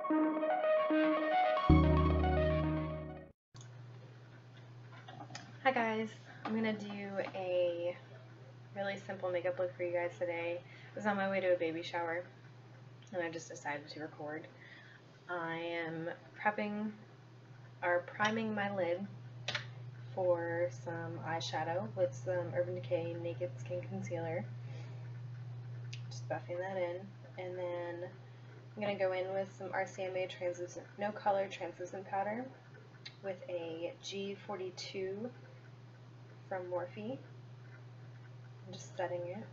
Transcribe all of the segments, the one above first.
Hi guys, I'm going to do a really simple makeup look for you guys today. I was on my way to a baby shower and I just decided to record. I am priming my lid for some eyeshadow with some Urban Decay Naked Skin Concealer. Just buffing that in, and then I'm going to go in with some RCMA translucent, no color translucent powder with a G42 from Morphe. I'm just setting it.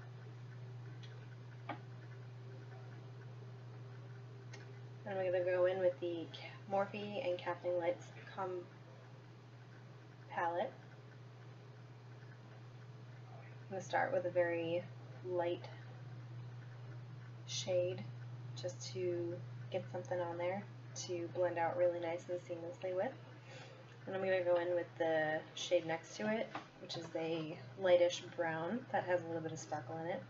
And I'm going to go in with the Morphe and Kathleen Lights palette. I'm going to start with a very light shade just to get something on there to blend out really nice and seamlessly with. And I'm going to go in with the shade next to it, which is a lightish brown that has a little bit of sparkle in it.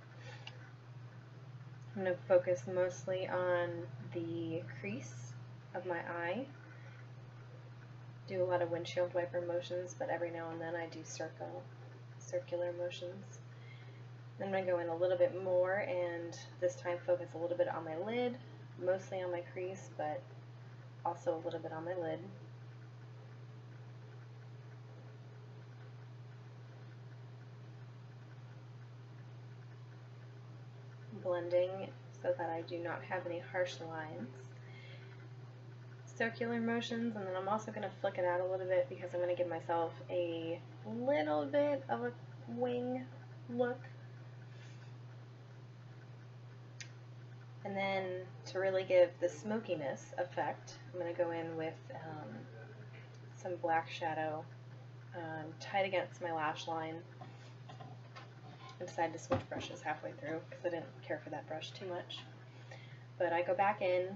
I'm going to focus mostly on the crease of my eye. Do a lot of windshield wiper motions, but every now and then I do circular motions. Then I'm going to go in a little bit more and this time focus a little bit on my lid, mostly on my crease, but also a little bit on my lid. Blending so that I do not have any harsh lines. Circular motions, and then I'm also going to flick it out a little bit because I'm going to give myself a little bit of a wing look. And then to really give the smokiness effect, I'm going to go in with some black shadow tied against my lash line. I decided to switch brushes halfway through because I didn't care for that brush too much. But I go back in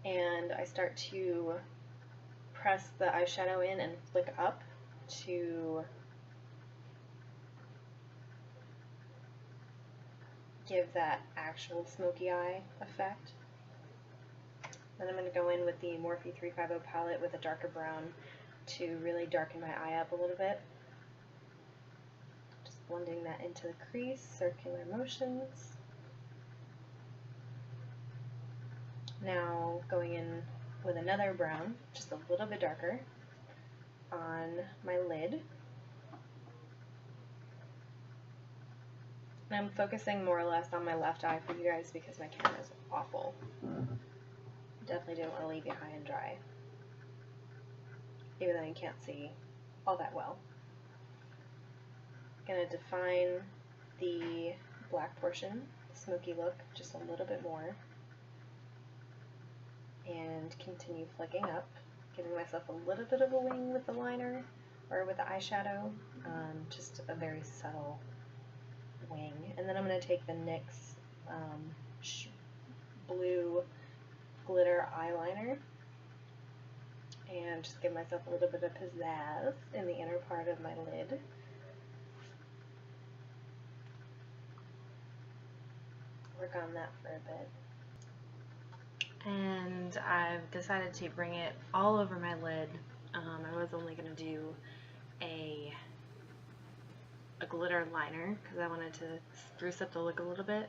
and I start to press the eyeshadow in and flick up to give that actual smoky eye effect. Then I'm going to go in with the Morphe 350 palette with a darker brown to really darken my eye up a little bit. Just blending that into the crease, circular motions. Now going in with another brown, just a little bit darker, on my lid. And I'm focusing more or less on my left eye for you guys because my camera is awful. Definitely didn't want to leave you high and dry, even though you can't see all that well. I'm going to define the black portion, the smoky look, just a little bit more, and continue flicking up, giving myself a little bit of a wing with the liner, or with the eyeshadow, just a very subtle wing. And then I'm going to take the NYX blue glitter eyeliner and just give myself a little bit of pizzazz in the inner part of my lid. Work on that for a bit. And I've decided to bring it all over my lid. I was only going to do a glitter liner because I wanted to spruce up the look a little bit.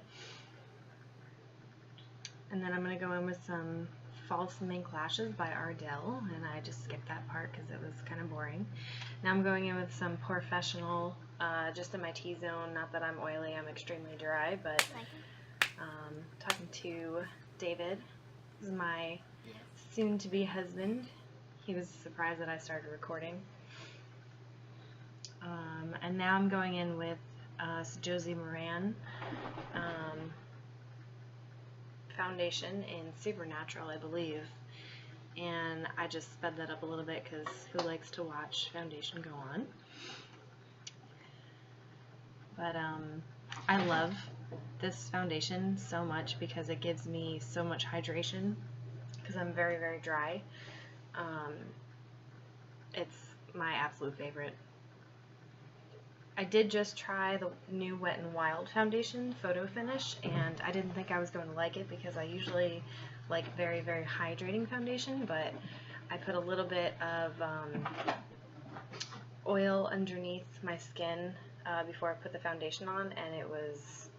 And then I'm going to go in with some false mink lashes by Ardell, and I just skipped that part because it was kind of boring. Now I'm going in with some Professional, just in my T-zone. Not that I'm oily, I'm extremely dry, but talking to David, this is my soon-to-be husband. He was surprised that I started recording. And now I'm going in with Josie Moran foundation in Supernatural, I believe. And I just sped that up a little bit because who likes to watch foundation go on? But I love this foundation so much because it gives me so much hydration because I'm very, very dry. It's my absolute favorite. I did just try the new Wet n Wild foundation photo finish, and I didn't think I was going to like it because I usually like very, very hydrating foundation, but I put a little bit of oil underneath my skin before I put the foundation on, and it was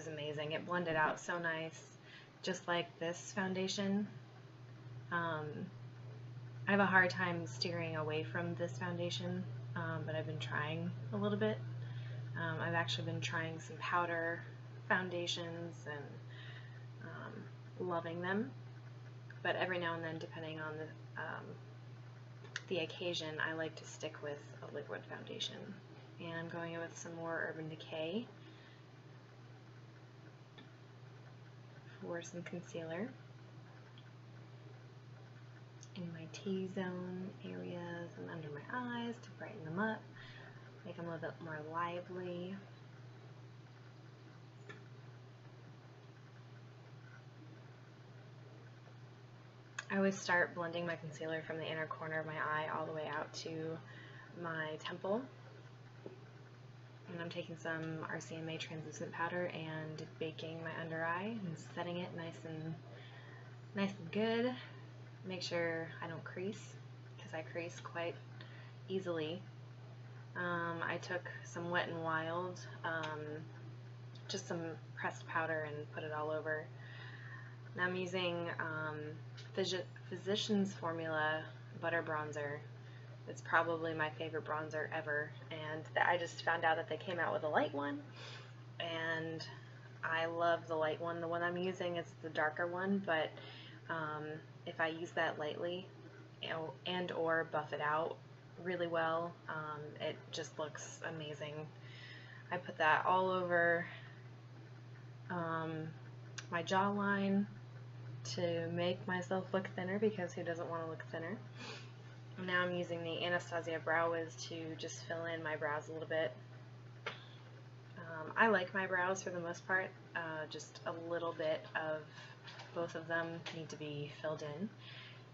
amazing. It blended out so nice, just like this foundation. I have a hard time steering away from this foundation, but I've been trying a little bit. I've actually been trying some powder foundations and loving them, but every now and then, depending on the occasion, I like to stick with a liquid foundation. And I'm going in with some more Urban Decay for some concealer in my T-zone areas and under my eyes to brighten them up, make them a little bit more lively. I always start blending my concealer from the inner corner of my eye all the way out to my temple. And I'm taking some RCMA translucent powder and baking my under eye and setting it nice and good. Make sure I don't crease, because I crease quite easily. I took some Wet n Wild, just some pressed powder, and put it all over. Now I'm using Physicians Formula Butter Bronzer. It's probably my favorite bronzer ever, and I just found out that they came out with a light one, and I love the light one. The one I'm using is the darker one, but if I use that lightly and or buff it out really well, it just looks amazing. I put that all over my jawline to make myself look thinner, because who doesn't want to look thinner? Now I'm using the Anastasia Brow Wiz to just fill in my brows a little bit. I like my brows for the most part, just a little bit of both of them need to be filled in.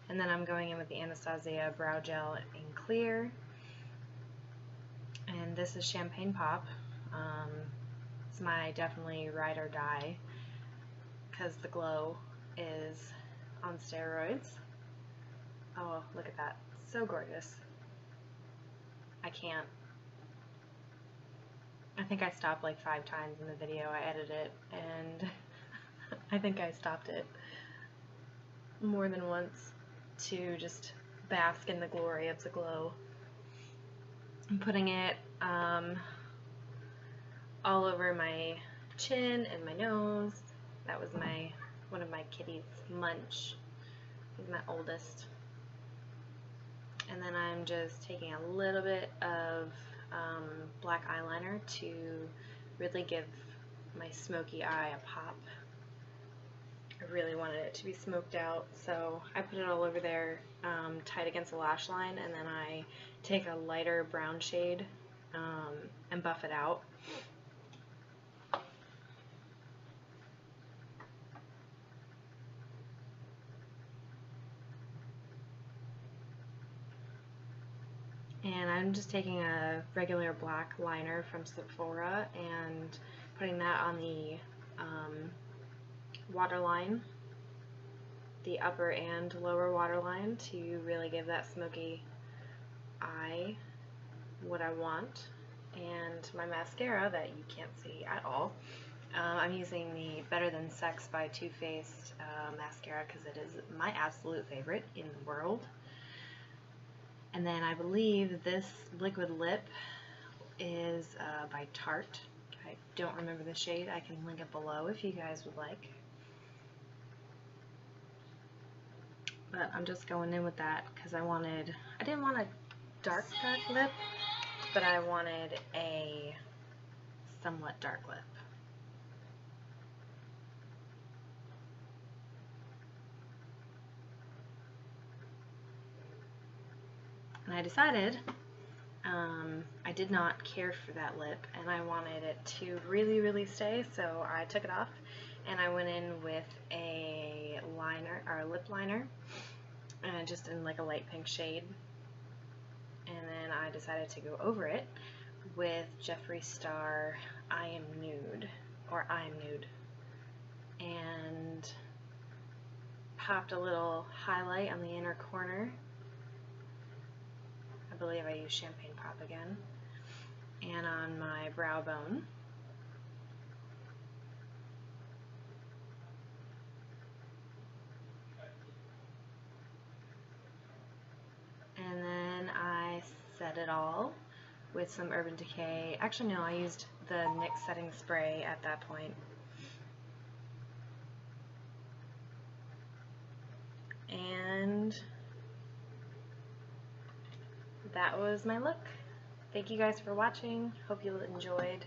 And then I'm going in with the Anastasia Brow Gel in Clear, and this is Champagne Pop. It's my definitely ride or die, because the glow is on steroids. Oh, look at that. So gorgeous. I can't. I think I stopped like 5 times in the video. I edited it, and I think I stopped it more than once to just bask in the glory of the glow. I'm putting it all over my chin and my nose. That was one of my kitties, Munch. He's my oldest. And then I'm just taking a little bit of black eyeliner to really give my smoky eye a pop. I really wanted it to be smoked out, so I put it all over there, tight against the lash line, and then I take a lighter brown shade and buff it out. And I'm just taking a regular black liner from Sephora and putting that on the waterline, the upper and lower waterline, to really give that smoky eye what I want. And my mascara that you can't see at all, I'm using the Better Than Sex by Too Faced mascara, because it is my absolute favorite in the world. And then I believe this liquid lip is by Tarte. I don't remember the shade. I can link it below if you guys would like. But I'm just going in with that because I didn't want a dark lip, but I wanted a somewhat dark lip. And I decided I did not care for that lip, and I wanted it to really, really stay, so I took it off and I went in with a liner, or a lip liner, just in like a light pink shade. And then I decided to go over it with Jeffree Star I Am Nude, or I'm Nude, and popped a little highlight on the inner corner. I believe I used Champagne Pop again, and on my brow bone. And then I set it all with some Urban Decay. Actually, no, I used the NYX setting spray at that point. And that was my look. Thank you guys for watching. Hope you enjoyed.